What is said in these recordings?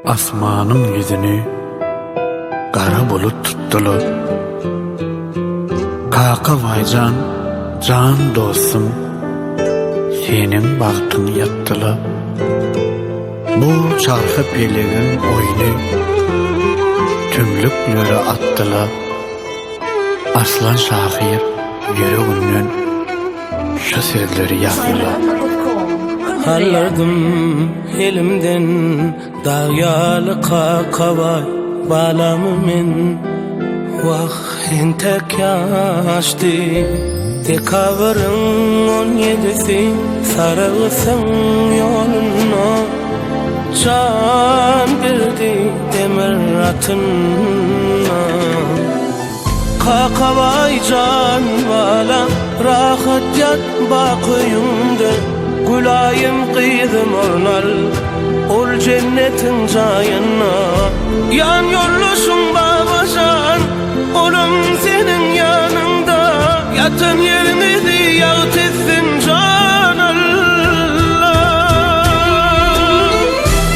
Asmanın yüzünü kara bulut tuttular. Kaka vaycan, can dostum, senin baktın yattılar. Bu çarkı pelegin oyunu tümlüklere attılar. Aslan şahir yüreğinden şu sözleri yazdılar. Hallardım elimden dağyalı kakavay balamı men. Vah entek yaştı dekavarın 17'si sarılsın yoluna. Can birdi demir atına. Kakavay can balam rahat yat bakıyımda. Gülayım kıydım ornal ol cennetin cayına. Yan yollusun babacan olum senin yanında. Yatın yerinizi yağıt etsin can Allah.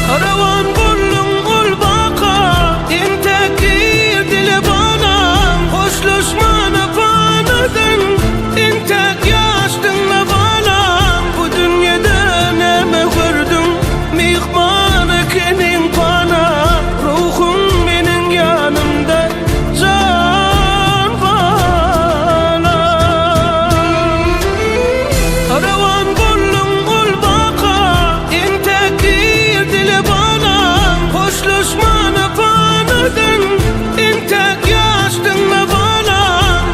Karavan buldum ol baka entek dile bana. Hoşlaşmana panadın entek yaştın la bana. Bu dünyada neme gördüm mihmanı kenin bana. Ruhum benim yanımda can bana. Karavan buldum ol baka entek dile bana. Hoşlaşmana panadın entek yaştın la bana.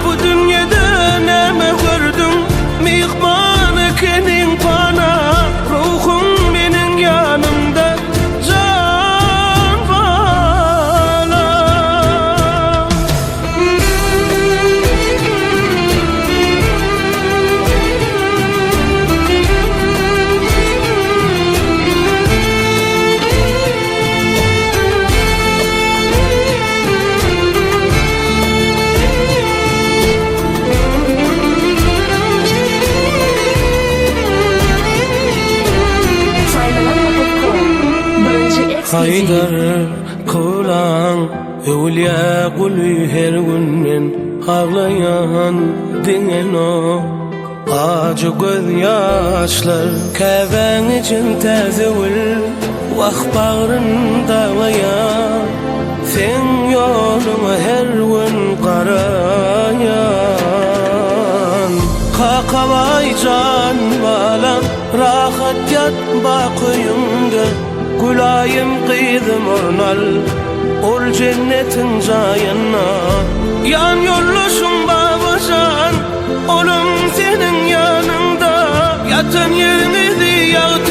Bu dünyada neme gördüm mihmanı kenin bana. Ruhum benim yanımda can bana. Haydar kulan evliya kulü her günden ağlayan dinen o acı göz yaşlar keven için tezevül vah bağrın dağlayan sen yoluma her gün karayan. Kakavay can balam rahat yat bakıyımda. Gülayım kıydım ornal ol cennetin cayına. Yan yollusun babacan olum senin yanında. Yatın yerinizi yağıt